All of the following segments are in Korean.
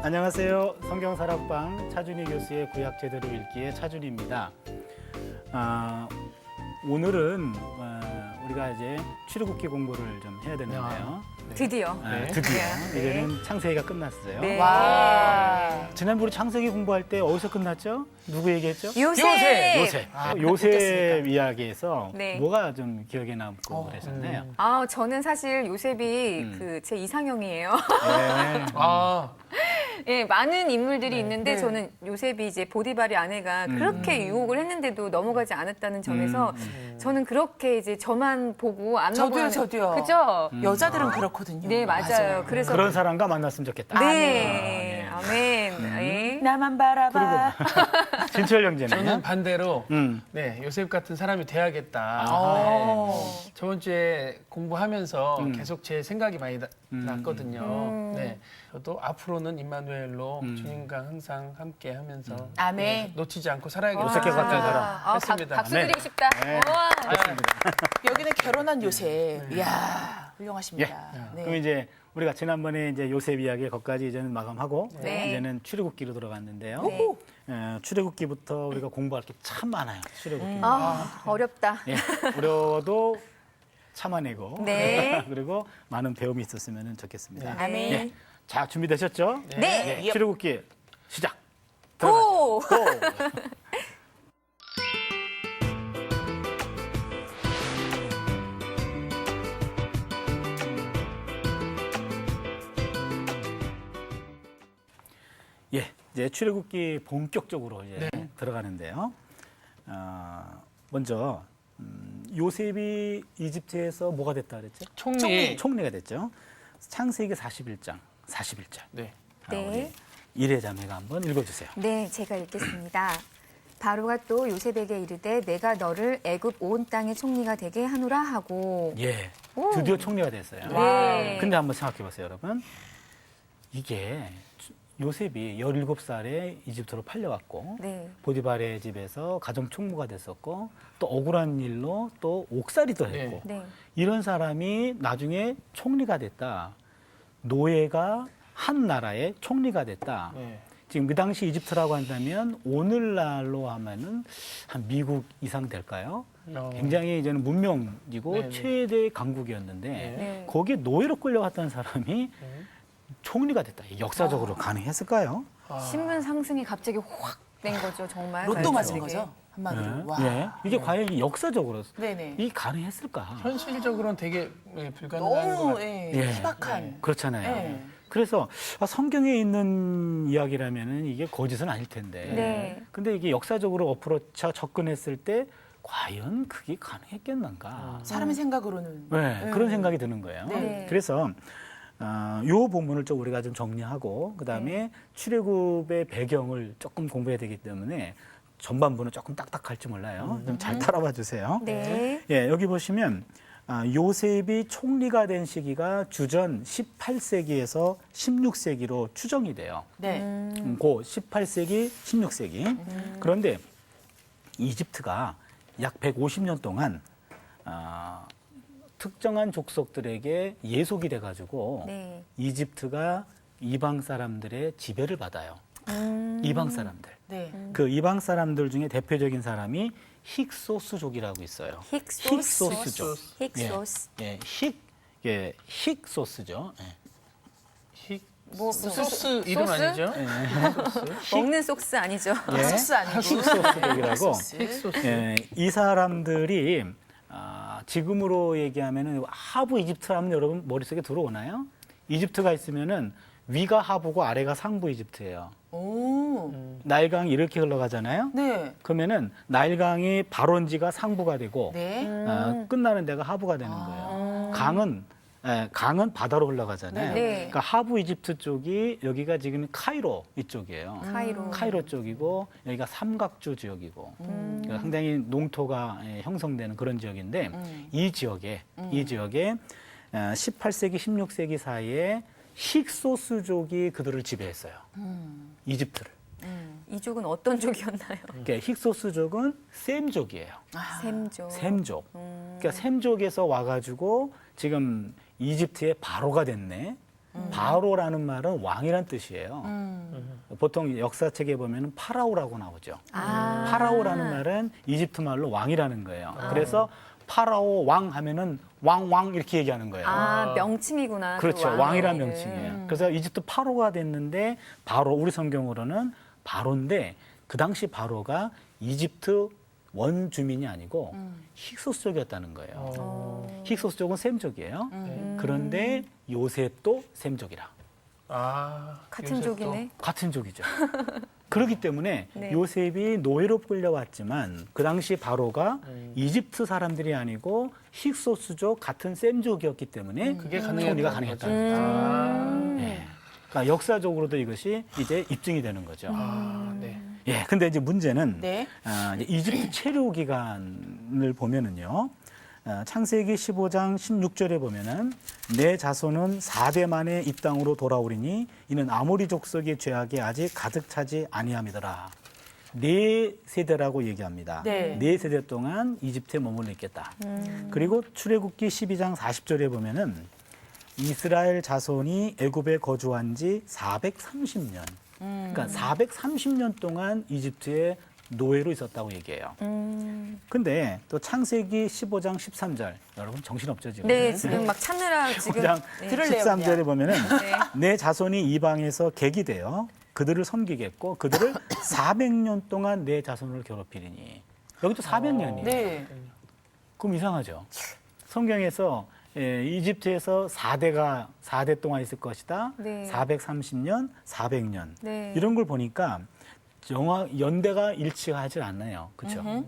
안녕하세요. 성경사랑방 차준희 교수의 구약 제대로 읽기의 차준희입니다. 오늘은 우리가 이제 출애굽기 공부를 좀 해야 되는데요. 드디어. 드디어 네. 이제는 창세기가 끝났어요. 네. 와. 지난번에 창세기 공부할 때 어디서 끝났죠? 누구 얘기했죠? 요셉. 요셉. 요셉 웃겼으니까. 이야기에서 네. 뭐가 좀 기억에 남고 그러셨나요? 저는 사실 요셉이 제 이상형이에요. 네. 아, 예, 많은 인물들이 있는데 저는 요셉이 이제 보디발의 아내가 그렇게 유혹을 했는데도 넘어가지 않았다는 점에서 저는 그렇게 이제 저만 보고 안 넘어가는. 저도요. 그죠? 여자들은 그렇거든요. 네, 맞아요. 그래서 그런 사람과 만났으면 좋겠다. 네. 아멘. 예. 나만 바라봐. 진철 형제는? 저는 반대로 음. 네, 요셉 같은 사람이 돼야겠다. 어. 네. 저번 주에 공부하면서 계속 제 생각이 많이 났거든요. 네, 저도 앞으로는 임마누엘로 주님과 항상 함께하면서 아멘. 놓치지 않고 살아야겠다. 요셉 같은 사람. 했습니다. 박수 네. 드리고 싶다. 네. 우와. 여기는 결혼한 요셉. 이야, 훌륭하십니다. 네. 그럼 이제 우리가 지난번에 이제 요셉 이야기 거기까지 이제는 마감하고 네. 이제는 출애굽기로 들어갔는데요. 네. 출애굽기부터 우리가 공부할 게 참 많아요. 출애굽기. 어렵다. 예, 어려워도 참아내고 네. 그리고 많은 배움이 있었으면 좋겠습니다. 아멘. 예. 자, 준비되셨죠? 네. 예, 출애굽기 시작. 고! 고! 예, 이제 출애굽기 본격적으로 이제 들어가는데요. 먼저 요셉이 이집트에서 뭐가 됐다 그랬죠? 총리가 됐죠. 창세기 41장. 네. 네. 이레자매가 한번 읽어주세요. 네, 제가 읽겠습니다. 바로가 또 요셉에게 이르되 내가 너를 애굽 온 땅의 총리가 되게 하노라 하고. 예, 드디어 총리가 됐어요. 네. 근데 한번 생각해 보세요, 여러분. 이게 요셉이 17살에 이집트로 팔려갔고 네. 보디발의 집에서 가정 총무가 됐었고 또 억울한 일로 또 옥살이도 했고 네. 이런 사람이 나중에 총리가 됐다. 노예가 한 나라의 총리가 됐다. 네. 지금 그 당시 이집트라고 한다면 오늘날로 하면은 한 미국 이상 될까요? 굉장히 이제는 문명이고 네네. 최대의 강국이었는데 네. 거기에 노예로 끌려갔던 사람이 총리가 됐다. 역사적으로 가능했을까요? 신분 상승이 갑자기 확 된 거죠, 정말. 로또 맞은 되게. 거죠? 한마디로. 와. 예. 이게 과연 이 역사적으로 네네. 이 가능했을까? 현실적으로는 되게 불가능한 것 너무 같아요. 예. 희박한. 그렇잖아요. 네. 그래서 성경에 있는 이야기라면은 이게 거짓은 아닐 텐데. 네. 근데 이게 역사적으로 어프로치 접근했을 때 과연 그게 가능했겠는가? 사람의 생각으로는. 네, 그런 생각이 드는 거예요. 네. 그래서 요 본문을 좀 우리가 좀 정리하고 그다음에 출애굽의 배경을 조금 공부해야 되기 때문에 전반부는 조금 딱딱할지 몰라요. 좀 잘 따라와 주세요. 네. 예, 여기 보시면 요셉이 총리가 된 시기가 주전 18세기에서 16세기로 추정이 돼요. 네. 고 18세기, 16세기. 그런데 이집트가 약 150년 동안 특정한 족속들에게 예속이 돼가지고 네. 이집트가 이방 사람들의 지배를 받아요. 이방 사람들. 네. 그 이방 사람들 중에 대표적인 사람이 힉소스족이라고 있어요. 힉소스족. 힉소스. 힉소스죠. 예. 무슨 소스 이름 소스? 아니죠? 먹는 소스 아니죠? 예. 소스 아니고. 힉소스족이라고. 소스. 예, 이 사람들이 지금으로 얘기하면은 하부 이집트라면 여러분 머릿속에 들어오나요? 이집트가 있으면은 위가 하부고 아래가 상부 이집트예요. 오. 나일강이 이렇게 흘러가잖아요. 네. 그러면은 나일강이 발원지가 상부가 되고 네. 끝나는 데가 하부가 되는 거예요. 강은 바다로 흘러가잖아요. 네. 그러니까 하부 이집트 쪽이 여기가 지금 카이로 이쪽이에요. 카이로. 쪽이고 여기가 삼각주 지역이고 그러니까 상당히 농토가 형성되는 그런 지역인데 이 지역에 18세기 16세기 사이에 힉소스족이 그들을 지배했어요. 이집트를. 이족은 어떤 족이었나요? 그러니까 힉소스족은 셈족이에요. 셈족. 셈족. 그러니까 셈족에서 와가지고 지금 이집트의 바로가 됐네. 바로라는 말은 왕이란 뜻이에요. 보통 역사책에 보면 파라오라고 나오죠. 파라오라는 말은 이집트 말로 왕이라는 거예요. 그래서 파라오 왕 하면은 왕 이렇게 얘기하는 거예요. 명칭이구나. 그 그렇죠. 왕의. 왕이란 명칭이에요. 그래서 이집트 파로가 됐는데 바로 우리 성경으로는 바로인데 그 당시 바로가 이집트 원주민이 아니고 힉소스족이었다는 거예요. 힉소스족은 셈족이에요. 그런데 요셉도 셈족이라. 같은 요셉도. 족이네. 같은 족이죠. 그렇기 때문에 네. 요셉이 노예로 끌려왔지만 그 당시 바로가 이집트 사람들이 아니고 힉소스족 같은 셈족이었기 때문에 그게 총리가 가능했다는 가능했다는 거죠. 예. 그러니까 역사적으로도 이것이 이제 입증이 되는 거죠. 네. 예. 근데 이제 문제는 네. 이제 이집트 체류 기간을 보면은요. 창세기 15장 16절에 보면은 내 자손은 4대 만에 이 땅으로 돌아오리니 이는 아모리 족속의 죄악이 아직 가득 차지 아니함이더라. 4세대라고 얘기합니다. 네. 4세대 동안 이집트에 머물러 있겠다. 그리고 출애굽기 12장 40절에 보면은 이스라엘 자손이 애굽에 거주한 지 430년. 그러니까 430년 동안 이집트에 노예로 있었다고 얘기해요. 근데 또 창세기 15장 13절. 여러분 정신없죠, 지금? 네, 지금 막 찾느라 지금. 15장 네. 들을래요, 13절에 그냥. 보면은 네. 내 자손이 이방에서 객이 되어 그들을 섬기겠고 그들을 400년 동안 내 자손을 괴롭히리니. 여기도 400년이에요. 네. 그럼 이상하죠. 성경에서 이집트에서 4대 동안 있을 것이다. 네. 430년, 400년. 네. 이런 걸 보니까 연대가 일치하지 않나요. 그렇죠?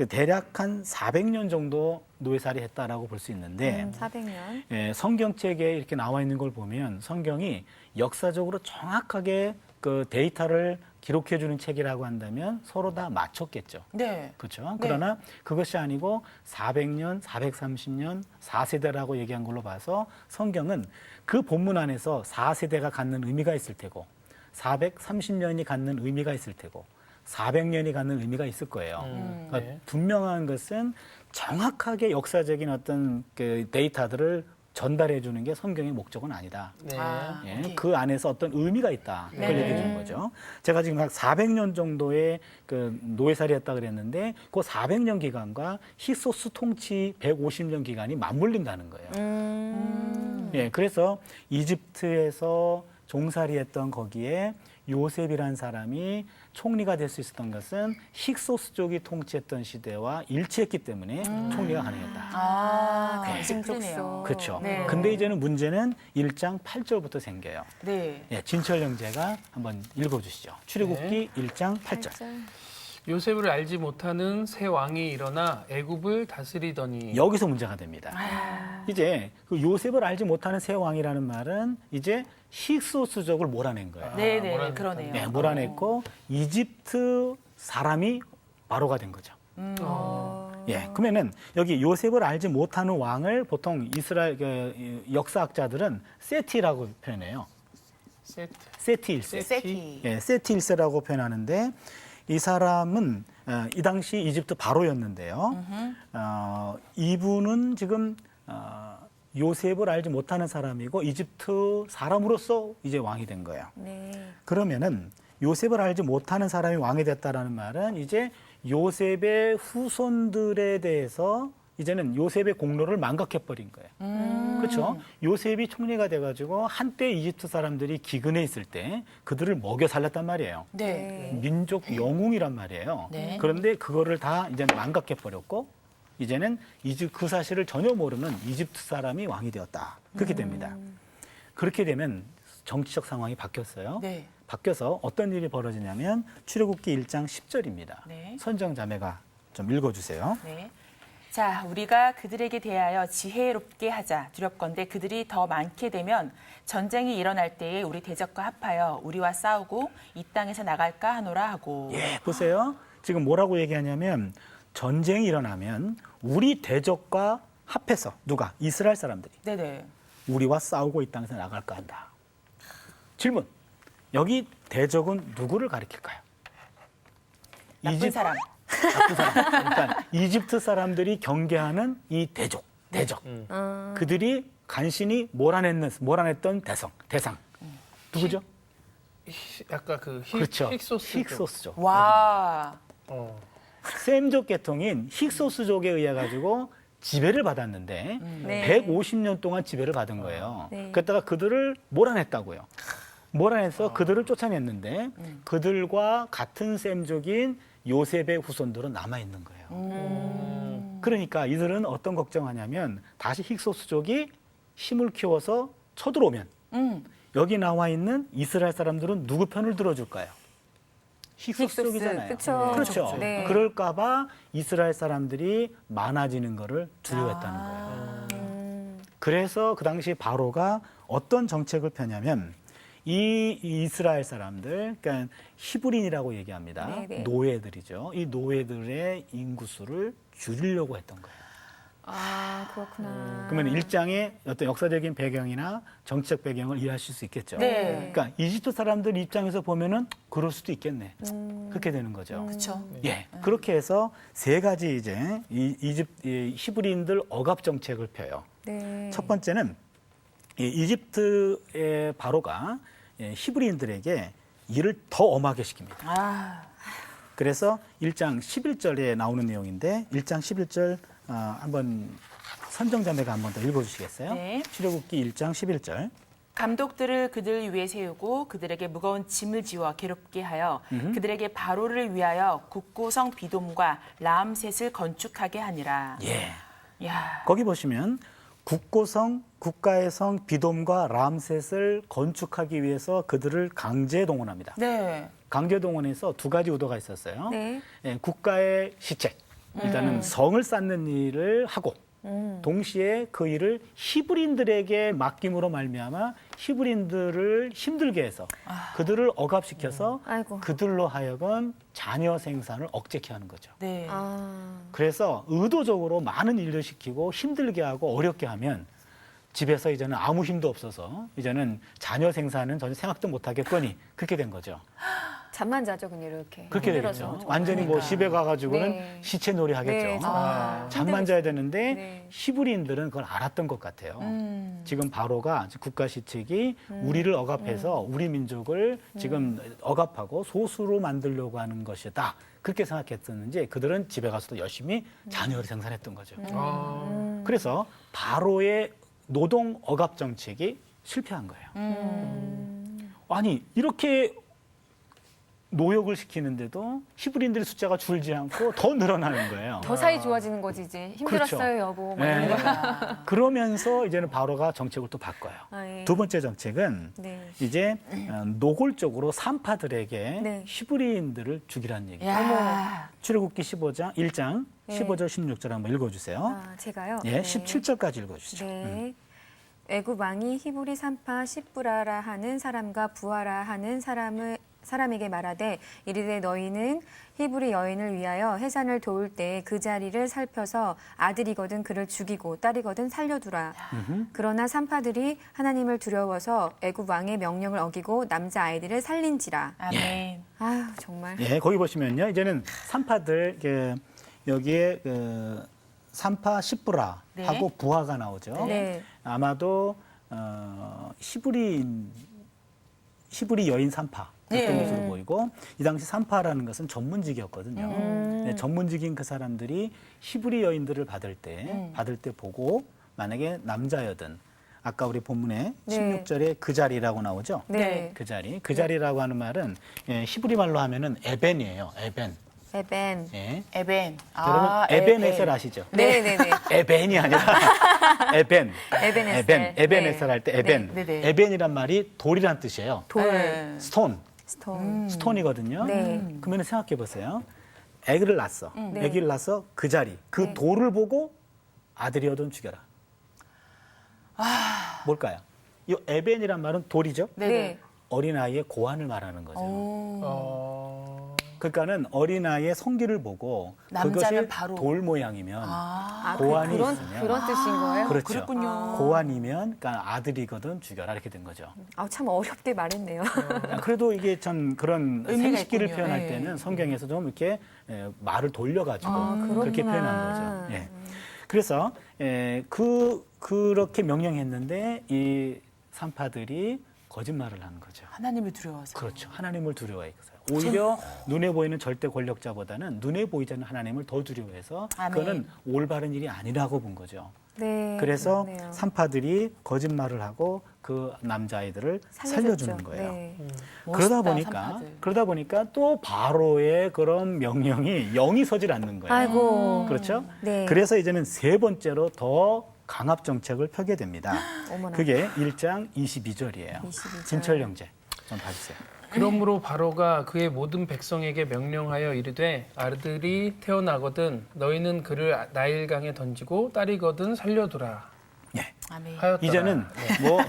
대략 한 400년 정도 노예살이 했다라고 볼 수 있는데 400년. 성경책에 이렇게 나와 있는 걸 보면 성경이 역사적으로 정확하게 그 데이터를 기록해 주는 책이라고 한다면 서로 다 맞췄겠죠. 네. 그렇죠. 네. 그러나 그것이 아니고 400년, 430년, 4세대라고 얘기한 걸로 봐서 성경은 그 본문 안에서 4세대가 갖는 의미가 있을 테고 430년이 갖는 의미가 있을 테고 400년이 갖는 의미가 있을 거예요. 그러니까 네. 분명한 것은 정확하게 역사적인 어떤 그 데이터들을 전달해 주는 게 성경의 목적은 아니다. 네. 예, 오케이. 그 안에서 어떤 의미가 있다. 그걸 네. 얘기해 주는 거죠. 제가 지금 한 400년 정도의 그 노예살이했다 그랬는데 그 400년 기간과 히소스 통치 150년 기간이 맞물린다는 거예요. 예, 그래서 이집트에서 종살이했던 거기에 요셉이라는 사람이 총리가 될 수 있었던 것은 힉소스족이 통치했던 시대와 일치했기 때문에 총리가 가능했다. 관심 그렇죠. 크네요. 그렇죠. 네. 근데 이제는 문제는 1장 8절부터 생겨요. 네. 예, 진철 형제가 한번 읽어주시죠. 출애굽기 1장 8절. 요셉을 알지 못하는 새 왕이 일어나 애굽을 다스리더니 여기서 문제가 됩니다. 이제 그 요셉을 알지 못하는 새 왕이라는 말은 이제 힉소스족을 몰아낸 거예요. 네네. 몰아냈다는 그러네요. 네, 몰아냈고 이집트 사람이 바로가 된 거죠. 예, 그러면은 여기 요셉을 알지 못하는 왕을 보통 이스라엘 역사학자들은 세티라고 표현해요. 세티 1세. 세티. 예, 세티 1세라고 표현하는데 이 사람은 이 당시 이집트 바로였는데요. 이분은 지금 요셉을 알지 못하는 사람이고 이집트 사람으로서 이제 왕이 된 거예요. 네. 그러면은 요셉을 알지 못하는 사람이 왕이 됐다라는 말은 이제 요셉의 후손들에 대해서 이제는 요셉의 공로를 망각해버린 거예요. 그렇죠? 요셉이 총리가 돼가지고 한때 이집트 사람들이 기근해 있을 때 그들을 먹여 살렸단 말이에요. 네. 민족 영웅이란 말이에요. 네. 그런데 그거를 다 이제 망각해버렸고 이제는 그 사실을 전혀 모르는 이집트 사람이 왕이 되었다. 그렇게 됩니다. 그렇게 되면 정치적 상황이 바뀌었어요. 네. 바뀌어서 어떤 일이 벌어지냐면 출애굽기 1장 10절입니다. 네. 선정자매가 좀 읽어주세요. 네. 자, 우리가 그들에게 대하여 지혜롭게 하자. 두렵건대 그들이 더 많게 되면 전쟁이 일어날 때에 우리 대적과 합하여 우리와 싸우고 이 땅에서 나갈까 하노라 하고. 예, 보세요. 지금 뭐라고 얘기하냐면 전쟁이 일어나면 우리 대적과 합해서 누가? 이스라엘 사람들이 네네. 우리와 싸우고 이 땅에서 나갈까 한다. 질문. 여기 대적은 누구를 가리킬까요? 나쁜 사람. 나쁜 사람. 그러니까 이집트 사람들이 경계하는 이 대적. 그들이 간신히 몰아냈던 대상. 누구죠? 아까 그 그렇죠. 힉소스. 힉소스족. 와. 셈족 계통인 힉소스족에 의해 가지고 지배를 받았는데 네. 150년 동안 지배를 받은 거예요. 네. 그러다가 그들을 몰아냈다고요. 몰아내서 그들을 쫓아냈는데 그들과 같은 셈족인 요셉의 후손들은 남아 있는 거예요. 그러니까 이들은 어떤 걱정하냐면 다시 힉소스족이 힘을 키워서 쳐들어오면 여기 나와 있는 이스라엘 사람들은 누구 편을 들어줄까요? 힉소스족이잖아요. 그쵸. 그렇죠. 네. 그럴까봐 이스라엘 사람들이 많아지는 거를 두려워했다는 거예요. 그래서 그 당시 바로가 어떤 정책을 펴냐면 이 이스라엘 사람들, 그러니까 히브린이라고 얘기합니다. 네네. 노예들이죠. 이 노예들의 인구수를 줄이려고 했던 거예요. 아, 그렇구나. 그러면 일장의 어떤 역사적인 배경이나 정책 배경을 이해하실 수 있겠죠. 네. 그러니까 이집트 사람들 입장에서 보면은 그럴 수도 있겠네. 그렇게 되는 거죠. 그렇죠. 예, 그렇게 해서 세 가지 이제 이 히브리인들 억압 정책을 펴요. 네. 첫 번째는 이 이집트의 바로가 히브리인들에게 일을 더 엄하게 시킵니다. 아. 그래서 1장 11절에 나오는 내용인데 1장 11절 한번 선정자매가 한 번 더 읽어주시겠어요? 네. 출애굽기 1장 11절. 감독들을 그들 위에 세우고 그들에게 무거운 짐을 지워 괴롭게 하여 그들에게 바로를 위하여 국고성 비돔과 라암셋을 건축하게 하니라. 예. 야. 거기 보시면 국고성, 국가의 성 비돔과 람셋을 건축하기 위해서 그들을 강제 동원합니다. 네. 강제 동원해서 두 가지 의도가 있었어요. 네. 예, 국가의 시책, 일단은 성을 쌓는 일을 하고 동시에 그 일을 히브리인들에게 맡김으로 말미암아 히브리인들을 힘들게 해서 그들을 억압시켜서 아이고. 그들로 하여금 자녀 생산을 억제케 하는 거죠. 네. 아, 그래서 의도적으로 많은 일을 시키고 힘들게 하고 어렵게 하면 집에서 이제는 아무 힘도 없어서 이제는 자녀 생산은 전혀 생각도 못 하겠거니 그렇게 된 거죠. 잠만 자죠, 그냥 이렇게. 그렇게 힘들어서. 되겠죠. 완전히 뭐 집에 가가지고는 네. 시체놀이 하겠죠. 네, 정말. 잠만 자야 되는데 네. 히브리인들은 그걸 알았던 것 같아요. 지금 바로가 국가 시책이 우리를 억압해서 우리 민족을 지금 억압하고 소수로 만들려고 하는 것이다. 그렇게 생각했었는지 그들은 집에 가서도 열심히 자녀를 생산했던 거죠. 그래서 바로의 노동 억압 정책이 실패한 거예요. 아니 이렇게 노역을 시키는데도 히브리인들의 숫자가 줄지 않고 더 늘어나는 거예요. 더 사이 좋아지는 거지, 이제. 힘들었어요, 그렇죠. 여보. 막 네. 이런 거. 그러면서 이제는 바로가 정책을 또 바꿔요. 아, 예. 두 번째 정책은 네. 이제 노골적으로 산파들에게 네. 히브리인들을 죽이라는 얘기예요. 야. 출애굽기 15장 1장 네. 15절 16절 한번 읽어주세요. 아, 제가요? 예, 네. 17절까지 읽어주시죠. 네. 애굽 왕이 히브리 산파 시브라라 하는 사람과 부하라 하는 사람에게 말하되 이르되 너희는 히브리 여인을 위하여 해산을 도울 때 그 자리를 살펴서 아들이거든 그를 죽이고 딸이거든 살려두라. 그러나 산파들이 하나님을 두려워서 애굽 왕의 명령을 어기고 남자 아이들을 살린지라. 아멘. 아유 정말. 예, 거기 보시면요. 이제는 산파들 여기에 산파 시브라하고 네. 부하가 나오죠. 네. 아마도 히브리 여인 산파 어떤 것으로 보이고 이 당시 산파라는 것은 전문직이었거든요. 네, 전문직인 그 사람들이 히브리 여인들을 받을 때 보고 만약에 남자여든 아까 우리 본문에 네. 16절에 그 자리라고 나오죠. 네. 그 자리. 그 자리라고 하는 말은 히브리 말로 하면은 에벤이에요. 에벤. 에벤. 예. 에벤. 여러분 에벤에셀 아시죠? 네네네. 에벤이 아니라 에벤. 에벤에셀. 에벤에셀 할 때 에벤. 네, 네. 에벤이란 말이 돌이란 뜻이에요. 돌. 네. 스톤. 스톤. 스톤이거든요. 네. 그러면 생각해 보세요. 아기를 낳았어. 네. 아기를 낳아서 그 자리, 그 네. 돌을 보고 아들이어든 죽여라. 뭘까요? 이 에벤이란 말은 돌이죠. 네네. 어린아이의 고안을 말하는 거죠. 오. 그러니까는 어린아이의 성기를 보고 남자면 그것이 바로. 돌 모양이면 아. 고안이 그런 있으면 그런 뜻인 거예요? 그렇죠. 그랬군요. 고안이면 그러니까 아들이거든 죽여라 이렇게 된 거죠. 아, 참 어렵게 말했네요. 그래도 이게 참 그런 의미가 생식기를 있군요. 표현할 예. 때는 성경에서 좀 이렇게 말을 돌려가지고 아, 그렇게 그렇구나. 표현한 거죠. 예. 그래서 그렇게 명령했는데 이 산파들이 거짓말을 하는 거죠. 하나님을 두려워서. 그렇죠. 하나님을 두려워해서요. 오히려 눈에 보이는 절대 권력자보다는 눈에 보이지 않는 하나님을 더 두려워해서 아멘. 그거는 올바른 일이 아니라고 본 거죠. 네, 그래서 그렇네요. 산파들이 거짓말을 하고 그 남자아이들을 살려줬죠. 살려주는 거예요. 네. 그러다 멋있다, 보니까 산파들. 또 바로의 그런 명령이 영이 서질 않는 거예요. 아이고. 그렇죠? 네. 그래서 이제는 세 번째로 더 강압 정책을 펴게 됩니다. 어머나. 그게 1장 22절이에요. 22절. 진철 형제 좀 봐주세요. 그러므로 바로가 그의 모든 백성에게 명령하여 이르되 아들이 태어나거든 너희는 그를 나일강에 던지고 딸이거든 살려두라 예. 아멘. 하였더라. 이제는 뭐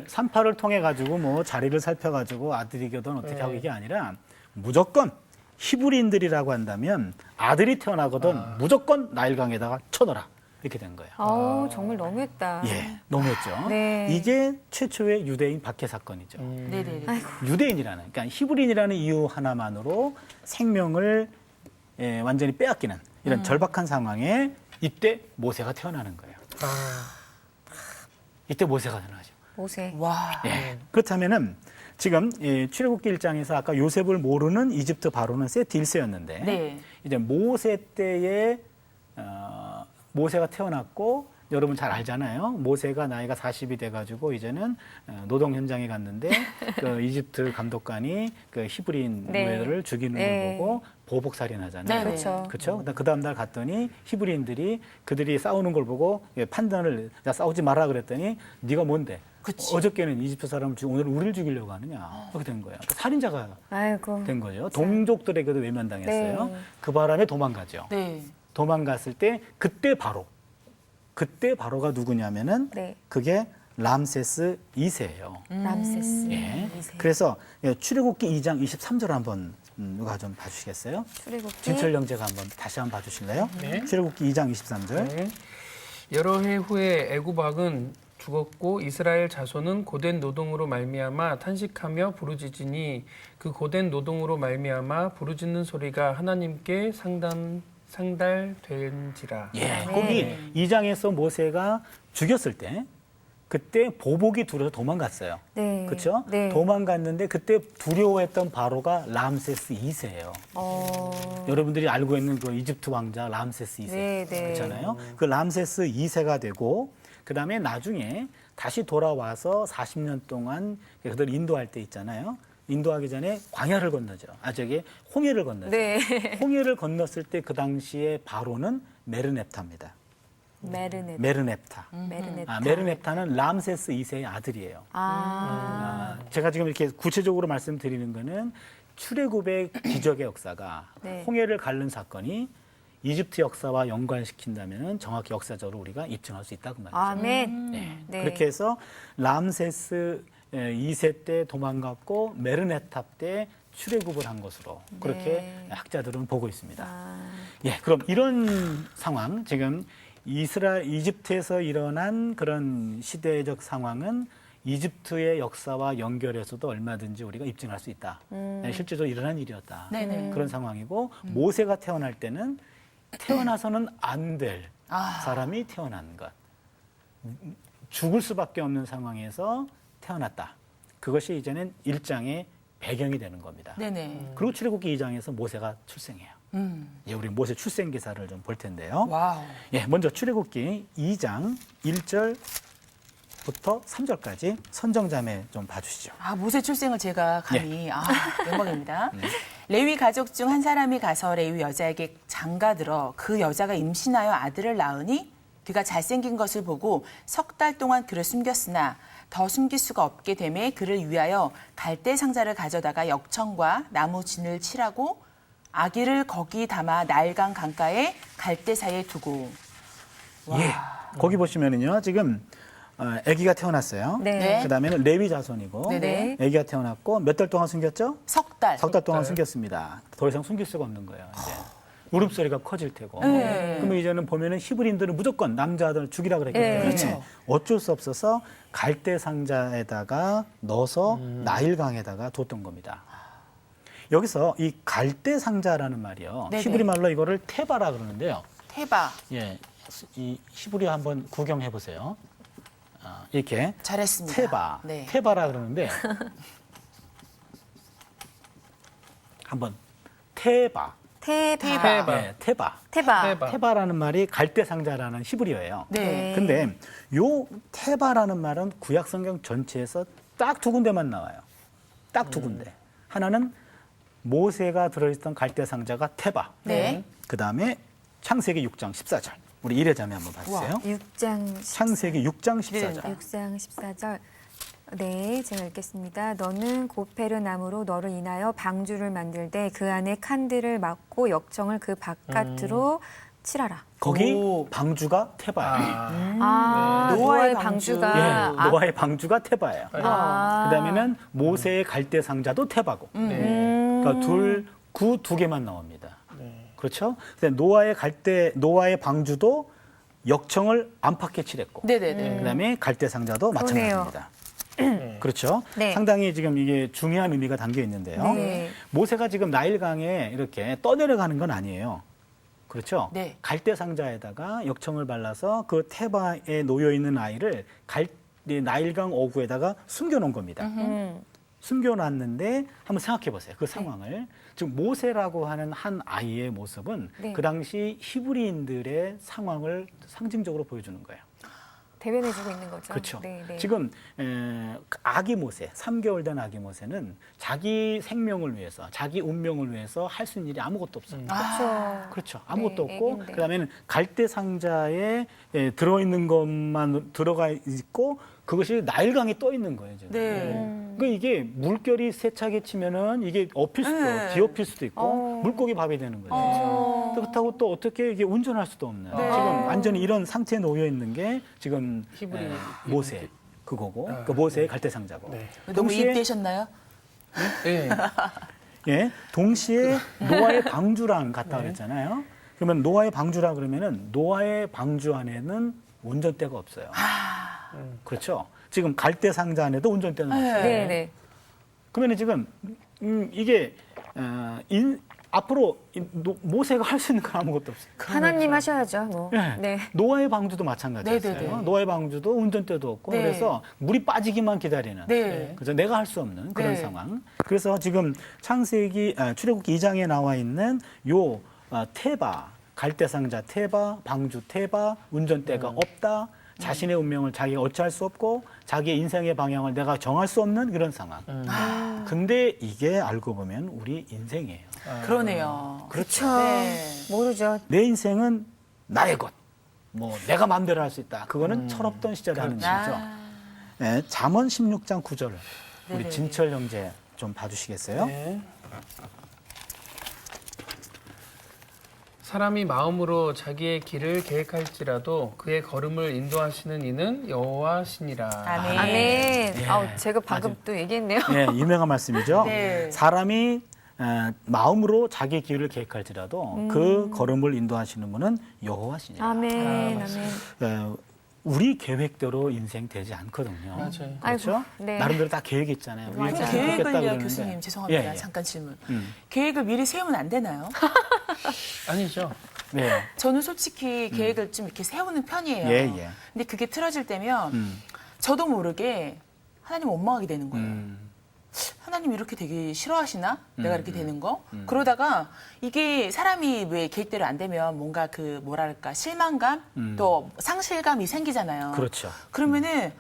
산파를 통해 가지고 뭐 자리를 살펴가지고 아들이거든 어떻게 하고 이게 아니라 무조건 히브리인들이라고 한다면 아들이 태어나거든 무조건 나일강에다가 쳐넣어라 이렇게 된 거예요. 아우, 정말 너무했다. 예, 너무했죠. 네. 이게 최초의 유대인 박해 사건이죠. 네네네. 유대인이라는, 그러니까 히브리인이라는 이유 하나만으로 생명을 완전히 빼앗기는 이런 절박한 상황에 이때 모세가 태어나는 거예요. 이때 모세가 태어나죠. 모세. 와. 예. 그렇다면은 지금 출애굽기 1장에서 아까 요셉을 모르는 이집트 바로는 세트 1세였는데 네. 이제 모세 때에 모세가 태어났고 여러분 잘 알잖아요. 모세가 나이가 40이 돼가지고 이제는 노동 현장에 갔는데 그 이집트 감독관이 그 히브리인 네. 노예들을 죽이는 네. 걸 보고 보복 살인하잖아요. 네, 그렇죠. 그렇죠. 그 다음 날 갔더니 히브리인들이 그들이 싸우는 걸 보고 판단을 야 싸우지 마라 그랬더니 네가 뭔데? 그치. 어저께는 이집트 사람을 죽이고 오늘 우리를 죽이려고 하느냐? 그렇게 된 거예요. 그러니까 살인자가 아이고. 된 거죠. 동족들에게도 외면당했어요. 네. 그 바람에 도망가죠. 네. 도망갔을 때 그때 바로가 누구냐면은 네. 그게 람세스 2세예요. 람세스. 예. 이세. 그래서 출애굽기 2장 23절 한번 누가 좀 봐주시겠어요? 출애굽기. 진철 형제가 한번 다시 한번 봐주실래요? 네. 출애굽기 2장 23절. 네. 여러 해 후에 애굽 왕은 죽었고 이스라엘 자손은 고된 노동으로 말미암아 탄식하며 부르짖으니 그 고된 노동으로 말미암아 부르짖는 소리가 하나님께 상달된지라. 예, 네. 거기 2장에서 모세가 죽였을 때 그때 보복이 두려워서 도망갔어요. 네. 그렇죠? 네. 도망갔는데 그때 두려워했던 바로가 람세스 2세예요. 여러분들이 알고 있는 그 이집트 왕자 람세스 2세 네, 네. 그렇잖아요. 그 람세스 2세가 되고 그다음에 나중에 다시 돌아와서 40년 동안 그들 인도할 때 있잖아요. 인도하기 전에 광야를 건너죠. 저기 홍해를 건너죠. 네. 홍해를 건넜을 때 그 당시에 바로는 메르넵타입니다. 메르넵타. 메르네타. 메르넵타는 람세스 2세의 아들이에요. 제가 지금 이렇게 구체적으로 말씀드리는 거는 출애굽의 기적의 역사가 네. 홍해를 가른 사건이 이집트 역사와 연관시킨다면 정확히 역사적으로 우리가 입증할 수 있다고 말이죠. 아멘. 네. 네. 그렇게 해서 람세스 2세 때 도망갔고 메르네탑 때 출애굽을 한 것으로 그렇게 네. 학자들은 보고 있습니다. 예, 그럼 이런 상황 지금 이집트에서 일어난 그런 시대적 상황은 이집트의 역사와 연결해서도 얼마든지 우리가 입증할 수 있다. 실제로 일어난 일이었다. 네네. 그런 상황이고 모세가 태어날 때는 태어나서는 안 될 사람이 태어난 것. 죽을 수밖에 없는 상황에서 태어났다. 그것이 이제는 1장의 배경이 되는 겁니다. 네네. 그리고 출애굽기 2장에서 모세가 출생해요. 이제 우리 모세 출생 기사를 좀 볼 텐데요. 와우. 예, 먼저 출애굽기 2장 1절부터 3절까지 선정자매 좀 봐주시죠. 모세 출생을 제가 감히 영광입니다. 레위 가족 중 한 사람이 가서 레위 여자에게 장가들어 그 여자가 임신하여 아들을 낳으니 그가 잘생긴 것을 보고 석 달 동안 그를 숨겼으나 더 숨길 수가 없게 되매 그를 위하여 갈대 상자를 가져다가 역청과 나무 진을 칠하고 아기를 거기 담아 나일강 강가에 갈대 사이에 두고. 예, 거기 보시면은요, 지금 아기가 태어났어요. 네. 그다음에는 레위 자손이고, 네네. 아기가 태어났고 몇 달 동안 숨겼죠? 석 달. 석 달 동안 숨겼습니다. 더 이상 숨길 수가 없는 거예요. 이제 울음소리가 커질 테고. 네. 그러면 이제는 보면은 히브리인들은 무조건 남자들을 죽이라 그랬기 네. 때문에 그렇죠. 어쩔 수 없어서 갈대 상자에다가 넣어서 나일강에다가 뒀던 겁니다. 여기서 이 갈대 상자라는 말이요. 네네. 히브리 말로 이거를 테바라 그러는데요. 테바. 예. 이 히브리 한번 구경해 보세요. 이렇게 잘했습니다. 테바, 네. 테바라 그러는데 한번 테바, 테바. 네, 테바. 테바. 테바. 테바라는 말이 갈대상자라는 히브리어예요. 네. 근데 요 테바라는 말은 구약 성경 전체에서 딱 두 군데만 나와요. 딱 두 군데. 하나는 모세가 들어있던 갈대상자가 테바. 네. 그다음에 창세기 6장 14절. 우리 이래자매 한번 봐주세요. 6장 창세기 6장 14절. 6장 14절. 네, 제가 읽겠습니다. 너는 고페르 나무로 너를 인하여 방주를 만들되 그 안에 칸들을 막고 역청을 그 바깥으로 칠하라. 거기 오. 방주가 테바예요. 노아의 방주. 방주가 예, 노아의 방주가 테바예요. 아. 그다음에는 모세의 갈대상자도 테바고. 네. 그러니까 그 두 개만 나옵니다. 그렇죠? 근데 노아의 방주도 역청을 안팎에 칠했고, 네네네. 그다음에 갈대상자도 그러네요. 마찬가지입니다. 그렇죠? 네. 상당히 지금 이게 중요한 의미가 담겨 있는데요. 네. 모세가 지금 나일강에 이렇게 떠내려가는 건 아니에요. 그렇죠? 네. 갈대상자에다가 역청을 발라서 그 테바에 놓여 있는 아이를 나일강 어구에다가 숨겨놓은 겁니다. 숨겨놨는데 한번 생각해 보세요. 그 상황을. 지금 모세라고 하는 한 아이의 모습은 네. 그 당시 히브리인들의 상황을 상징적으로 보여주는 거예요. 대변해주고 있는 거죠. 그렇죠. 네, 네. 지금 아기 모세, 3개월 된 아기 모세는 자기 생명을 위해서, 자기 운명을 위해서 할 수 있는 일이 아무것도 없어요. 그렇죠. 그렇죠. 아무것도 네, 없고 애기인데. 그다음에는 갈대 상자에 들어있는 것만 들어가 있고 그것이 나일강에 떠 있는 거예요. 지금. 네. 그러니까 이게 물결이 세차게 치면은 이게 엎일 수도, 네. 뒤엎일 수도 있고 물고기 밥이 되는 거죠. 그렇다고 또 어떻게 이게 운전할 수도 없는. 지금 완전히 이런 상태에 놓여 있는 게 지금 히브리 모세 그거고, 그 모세의 갈대 상자고. 네. 너무 이입되셨나요? 네. 예, 동시에 노아의 방주랑 같다 그랬잖아요. 그러면 노아의 방주라 그러면은 노아의 방주 안에는 운전대가 없어요. 그렇죠. 지금 갈대 상자 안에도 운전대는 없어요. 네, 네. 그러면 지금 이게 앞으로 모세가 할 수 있는 건 아무것도 없어요. 하나님 하셔야죠. 뭐. 예. 네. 노아의 방주도 마찬가지였어요. 네네네. 노아의 방주도 운전대도 없고 네. 그래서 물이 빠지기만 기다리는. 네. 그래서 내가 할 수 없는 그런 네. 상황. 그래서 지금 출애굽기 2장에 나와 있는 요 테바, 갈대상자 테바, 방주 테바, 운전대가 없다. 자신의 운명을 자기가 어찌할 수 없고 자기의 인생의 방향을 내가 정할 수 없는 그런 상황. 근데 이게 알고 보면 우리 인생이에요. 그러네요. 그렇죠. 네. 모르죠. 내 인생은 나의 것. 뭐 내가 마음대로 할 수 있다. 그거는 철없던 시절에 하는 일이죠. 아. 네, 잠언 16장 9절. 우리 네네. 진철 형제 좀 봐주시겠어요? 네. 사람이 마음으로 자기의 길을 계획할지라도 그의 걸음을 인도하시는 이는 여호와시니라. 아멘. 아멘. 아우, 제가 방금 또 얘기했네요. 네, 유명한 말씀이죠. 네. 사람이 마음으로 자기 길을 계획할지라도 그 걸음을 인도하시는 분은 여호와시니라. 아멘. 아멘. 우리 계획대로 인생 되지 않거든요. 맞아요. 그렇죠? 아이고, 네. 나름대로 다 계획이 있잖아요. 맞아요. 이렇게 근데 좋겠다 계획을요, 그러는데. 교수님 죄송합니다. 예, 예. 잠깐 질문. 음. 계획을 미리 세우면 안 되나요? 아니죠. 네. 저는 솔직히 계획을 좀 이렇게 세우는 편이에요. 예, 예. 근데 그게 틀어질 때면 음. 저도 모르게 하나님 원망하게 되는 거예요. 음. 하나님 이렇게 되게 싫어하시나? 내가 이렇게 되는 거? 그러다가 이게 사람이 왜 계획대로 안 되면 뭔가 그 뭐랄까 실망감 또 상실감이 생기잖아요. 그렇죠. 그러면은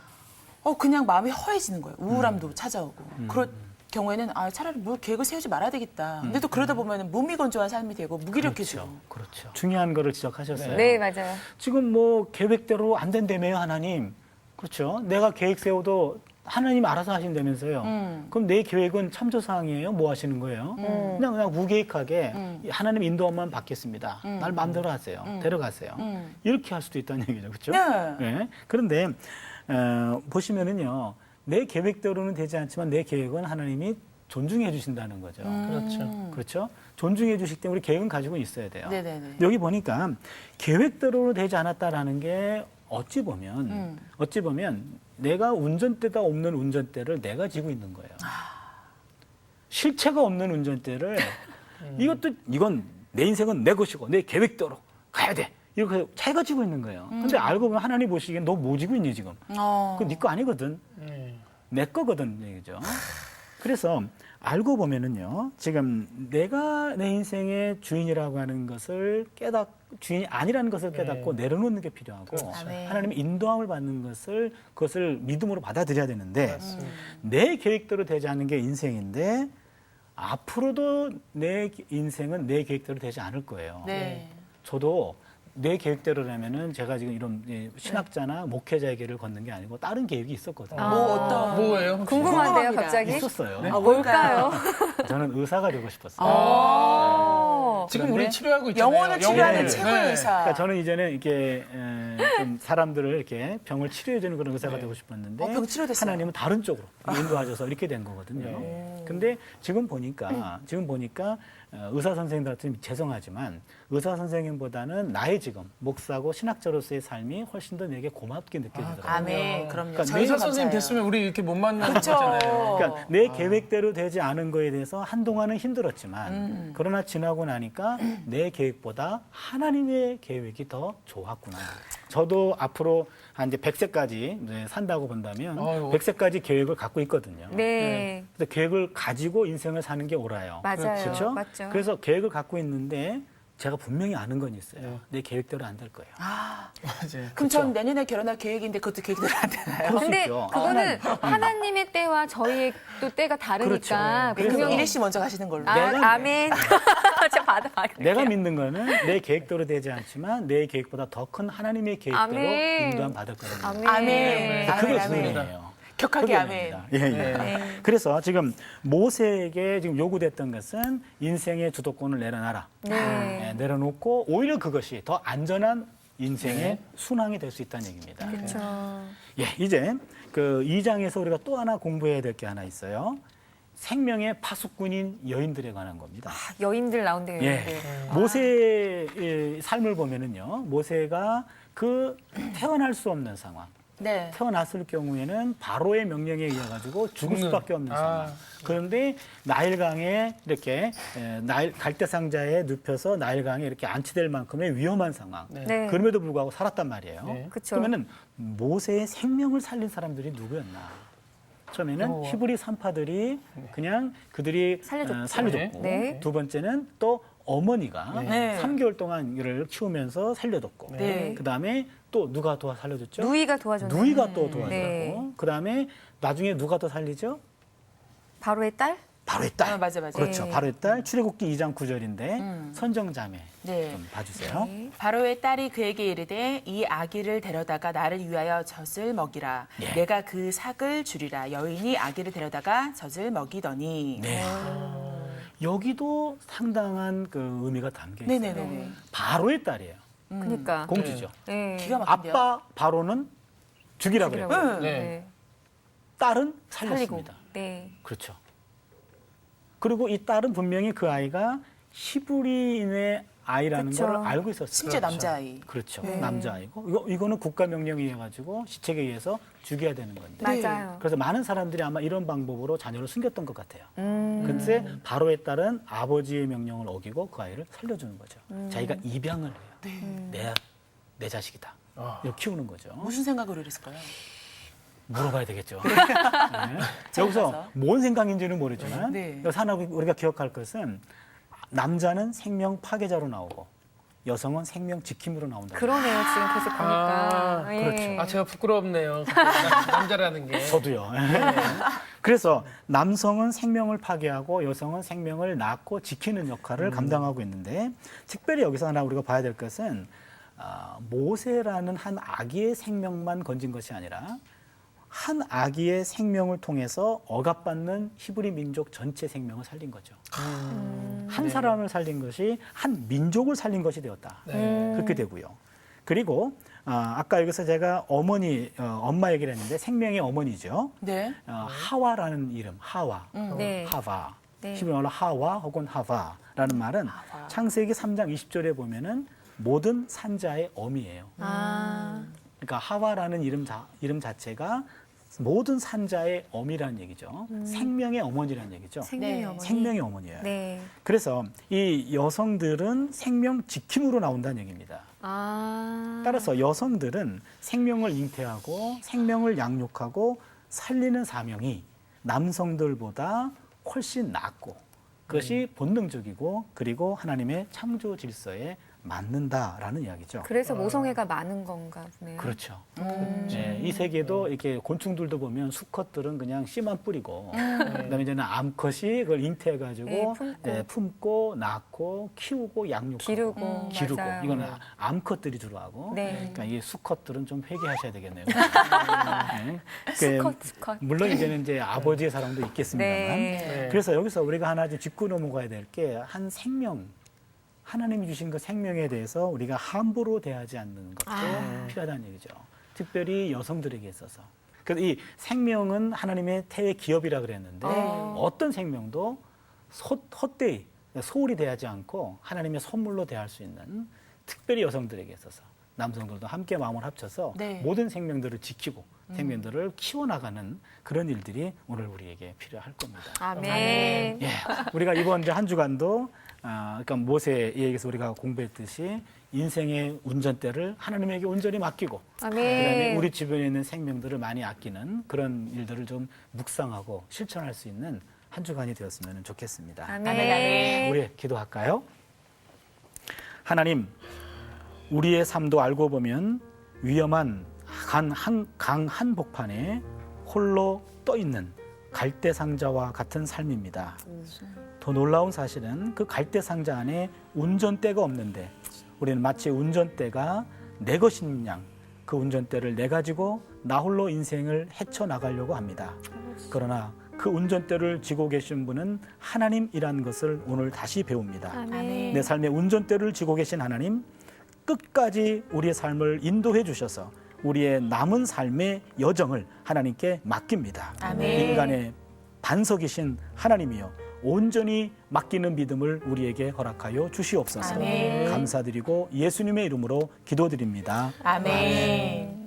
그냥 마음이 허해지는 거예요. 우울함도 찾아오고. 그럴 경우에는 차라리 뭘 계획을 세우지 말아야 되겠다. 근데 또 그러다 보면은 무미건조한 삶이 되고 무기력해지고. 그렇죠. 중요한 거를 지적하셨어요. 네, 맞아요. 지금 뭐 계획대로 안 된다며요, 하나님. 그렇죠. 내가 계획 세워도 하나님 알아서 하신다면서요. 그럼 내 계획은 참조사항이에요? 뭐 하시는 거예요? 그냥 무계획하게 하나님 인도만 받겠습니다. 날 마음대로 하세요. 데려가세요. 이렇게 할 수도 있다는 얘기죠. 그렇죠? 네. 네. 그런데 보시면은요. 내 계획대로는 되지 않지만 내 계획은 하나님이 존중해 주신다는 거죠. 그렇죠. 그렇죠? 존중해 주실 때 우리 계획은 가지고 있어야 돼요. 네네네. 여기 보니까 계획대로는 되지 않았다라는 게 어찌 보면 내가 운전대가 없는 운전대를 내가 지고 있는 거예요. 실체가 없는 운전대를 이건 내 인생은 내 것이고 내 계획대로 가야 돼. 이렇게 차이가 지고 있는 거예요. 근데 알고 보면 하나님 보시기엔 너 뭐 지고 있니 지금? 그거 네 거 아니거든. 내 거거든 얘기죠. 그래서 알고 보면은요, 지금 내가 내 인생의 주인이라고 하는 것을 주인이 아니라는 것을 깨닫고 내려놓는 게 필요하고, 그렇죠. 아멘. 하나님의 인도함을 받는 그것을 믿음으로 받아들여야 되는데, 내 계획대로 되지 않는 게 인생인데, 앞으로도 내 인생은 내 계획대로 되지 않을 거예요. 네. 저도 내 계획대로라면은 제가 지금 이런 신학자나 목회자의 길을 걷는 게 아니고 다른 계획이 있었거든요. 뭐 어떤 뭐예요? 혹시? 궁금한데요, 궁금합니다. 갑자기? 있었어요. 아, 뭘까요? 저는 의사가 되고 싶었어요. 지금 그런데 우리 치료하고 있잖아요. 영혼을 치료하는 영혼을. 최고의 의사. 그러니까 저는 이제는 이렇게 좀 사람들을 이렇게 병을 치료해주는 그런 의사가 되고 싶었는데 병 치료됐어요. 하나님은 다른 쪽으로 인도하셔서 이렇게 된 거거든요. 근데 지금 보니까 의사 선생님들한테 좀 죄송하지만 의사 선생님보다는 나의 지금 목사고 신학자로서의 삶이 훨씬 더 내게 고맙게 느껴지더라고요. 아멘. 그럼요. 그러니까 저희도 의사 선생님 감사해요. 됐으면 우리 이렇게 못 만나는 그렇죠. 거잖아요. 그러니까 내 계획대로 되지 않은 거에 대해서 한동안은 힘들었지만 그러나 지나고 나니까 내 계획보다 하나님의 계획이 더 좋았구나. 저도 앞으로 한 이제 100세까지 이제 산다고 본다면 아유. 100세까지 계획을 갖고 있거든요. 네. 그래서 계획을 가지고 인생을 사는 게 옳아요. 맞아요. 그렇죠? 맞죠. 그래서 계획을 갖고 있는데 제가 분명히 아는 건 있어요. 내 계획대로 안 될 거예요. 맞아요. 그럼 전 내년에 결혼할 계획인데 그것도 계획대로 안 되나요? 그럴 수 근데 있죠. 그거는 하나님의 때와 저희의 또 때가 다르니까. 그렇죠. 그럼 그래서- 이래 씨 먼저 가시는 걸로. 아멘. 저 받아. 내가 믿는 거는 내 계획대로 되지 않지만 내 계획보다 더 큰 하나님의 계획대로 아멘. 인도함 받을 거거든요. 아멘. 아멘. 그게 아멘, 아멘. 중요해요. 격하게 그게 아멘. 아닙니다. 예, 예. 네. 그래서 지금 모세에게 지금 요구됐던 것은 인생의 주도권을 내려놔라. 네. 예, 내려놓고 오히려 그것이 더 안전한 인생의 순항이 될 수 있다는 얘기입니다. 그렇죠. 예, 이제 그 2장에서 우리가 또 하나 공부해야 될 게 하나 있어요. 생명의 파수꾼인 여인들에 관한 겁니다. 여인들 나온대요. 예. 여인들. 모세의 삶을 보면은요, 모세가 그 태어날 수 없는 상황, 네. 태어났을 경우에는 바로의 명령에 의해 가지고 죽을 죽는. 수밖에 없는 상황. 아. 그런데 나일강에 이렇게 갈대상자에 눕혀서 나일강에 이렇게 안치될 만큼의 위험한 상황. 네. 그럼에도 불구하고 살았단 말이에요. 네. 그쵸. 그러면은 모세의 생명을 살린 사람들이 누구였나? 처음에는 히브리 산파들이 그냥 그들이 살려줬죠. 살려줬고 네. 두 번째는 또 어머니가 네. 3개월 동안 이를 키우면서 살려줬고 네. 그다음에 또 누가 도와 살려줬죠? 누이가 도와줬네. 누이가 또 도와주고 네. 그다음에 나중에 누가 더 살리죠? 바로의 딸? 바로의 딸. 맞아, 맞아. 그렇죠. 네. 바로의 딸. 출애굽기 2장 9절인데 선정자매 네. 좀 봐주세요. 네. 바로의 딸이 그에게 이르되 이 아기를 데려다가 나를 위하여 젖을 먹이라. 예. 내가 그 삭을 주리라. 여인이 아기를 데려다가 젖을 먹이더니. 네. 여기도 상당한 그 의미가 담겨 있어요. 네네네. 바로의 딸이에요. 그러니까. 공주죠. 네. 기가 막힌데요. 아빠 바로는 죽이라 그래요. 죽이라고. 네. 네. 딸은 살리고. 살렸습니다. 네. 그렇죠. 그리고 이 딸은 분명히 그 아이가 히브리인의 아이라는 그쵸. 걸 알고 있었어요. 심지어 남자아이. 그렇죠. 네. 남자아이고 이거는 국가 명령에 의해 가지고 시책에 의해서 죽여야 되는 건데. 맞아요. 그래서 많은 사람들이 아마 이런 방법으로 자녀를 숨겼던 것 같아요. 음. 근데 바로의 딸은 아버지의 명령을 어기고 그 아이를 살려주는 거죠. 자기가 입양을 해요. 내 자식이다. 아. 이렇게 키우는 거죠. 무슨 생각으로 이랬을까요? 물어봐야 되겠죠. 네. 여기서 가서. 뭔 생각인지는 모르지만 네. 여기서 하나 우리가 기억할 것은 남자는 생명 파괴자로 나오고 여성은 생명 지킴으로 나온다. 그러네요. 지금 계속 보니까. 아, 예. 그렇죠. 아, 제가 부끄럽네요. 남자라는 게. 저도요. 그래서 남성은 생명을 파괴하고 여성은 생명을 낳고 지키는 역할을 감당하고 있는데 특별히 여기서 하나 우리가 봐야 될 것은 모세라는 한 아기의 생명만 건진 것이 아니라 한 아기의 생명을 통해서 억압받는 히브리 민족 전체 생명을 살린 거죠. 한 사람을 살린 것이 한 민족을 살린 것이 되었다. 그렇게 되고요. 그리고 아까 여기서 제가 엄마 얘기를 했는데 생명의 어머니죠. 네. 하와라는 이름, 하와, 네. 하바. 네. 히브리어로 하와 혹은 하바라는 말은 창세기 3장 20절에 보면은 모든 산자의 어미예요. 아. 그러니까 하와라는 이름 자체가 모든 산자의 어미라는 얘기죠. 생명의 어머니라는 얘기죠. 생명의 네. 어머니. 생명의 어머니예요. 네. 그래서 이 여성들은 생명 지킴으로 나온다는 얘기입니다. 따라서 여성들은 생명을 잉태하고 생명을 양육하고 살리는 사명이 남성들보다 훨씬 낫고 그것이 본능적이고 그리고 하나님의 창조 질서에 맞는다라는 이야기죠. 그래서 모성애가 많은 건가 보네요. 그렇죠. 네, 이 세계도 이렇게 곤충들도 보면 수컷들은 그냥 씨만 뿌리고 그다음에 이제는 암컷이 그걸 잉태해가지고 네, 품고. 품고 낳고 키우고 양육하고 기르고. 맞아요. 이거는 암컷들이 주로 하고 네. 그러니까 이 수컷들은 좀 회개하셔야 되겠네요. 네. 수컷. 물론 이제는 이제 아버지의 사랑도 있겠습니다만 네. 그래서 여기서 우리가 하나 좀 짚고 넘어가야 될 게 한 생명 하나님이 주신 그 생명에 대해서 우리가 함부로 대하지 않는 것도 필요하다는 얘기죠. 특별히 여성들에게 있어서. 그래서 이 생명은 하나님의 태의 기업이라 그랬는데 어떤 생명도 헛되이 소홀히 대하지 않고 하나님의 선물로 대할 수 있는 특별히 여성들에게 있어서 남성들도 함께 마음을 합쳐서 네. 모든 생명들을 지키고 생명들을 키워나가는 그런 일들이 오늘 우리에게 필요할 겁니다. 아멘. 예, 우리가 이번 이제 한 주간도 그러니까 모세에 의해서 우리가 공부했듯이 인생의 운전대를 하나님에게 온전히 맡기고 아멘. 그다음에 우리 주변에 있는 생명들을 많이 아끼는 그런 일들을 좀 묵상하고 실천할 수 있는 한 주간이 되었으면 좋겠습니다. 아멘. 아멘. 우리 기도할까요? 하나님, 우리의 삶도 알고 보면 위험한 강 한복판에 홀로 떠 있는 갈대 상자와 같은 삶입니다. 더 놀라운 사실은 그 갈대 상자 안에 운전대가 없는데 우리는 마치 운전대가 내 것인 양 그 운전대를 내 가지고 나 홀로 인생을 헤쳐나가려고 합니다. 그러나 그 운전대를 쥐고 계신 분은 하나님이라는 것을 오늘 다시 배웁니다. 아멘. 내 삶의 운전대를 쥐고 계신 하나님, 끝까지 우리의 삶을 인도해 주셔서 우리의 남은 삶의 여정을 하나님께 맡깁니다. 아멘. 인간의 반석이신 하나님이여 온전히 맡기는 믿음을 우리에게 허락하여 주시옵소서. 아멘. 감사드리고 예수님의 이름으로 기도드립니다. 아멘.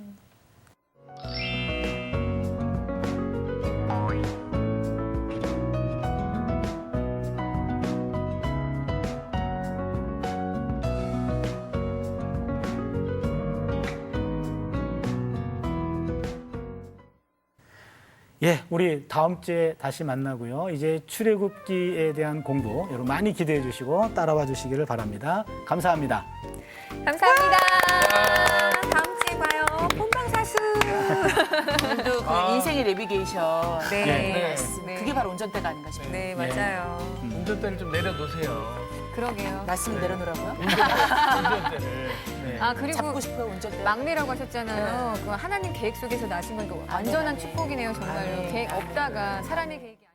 예, 우리 다음 주에 다시 만나고요. 이제 출애굽기에 대한 공부 여러분 많이 기대해 주시고 따라와 주시기를 바랍니다. 감사합니다. 감사합니다. 다음 주에 봐요. 본방사수. 오늘도 그 인생의 내비게이션. 네. 네. 그게 바로 운전대가 아닌가 싶어요. 네, 맞아요. 운전대를 좀 내려놓으세요. 그러게요. 말씀을 내려놓으라고요? 운전대를. 네. 그리고 잡고 싶어요, 운전대. 막내라고 하셨잖아요. 그 하나님 계획 속에서 나신 건 완전한 축복이네요, 정말로. 아멘. 계획 없다가 사람의 계획이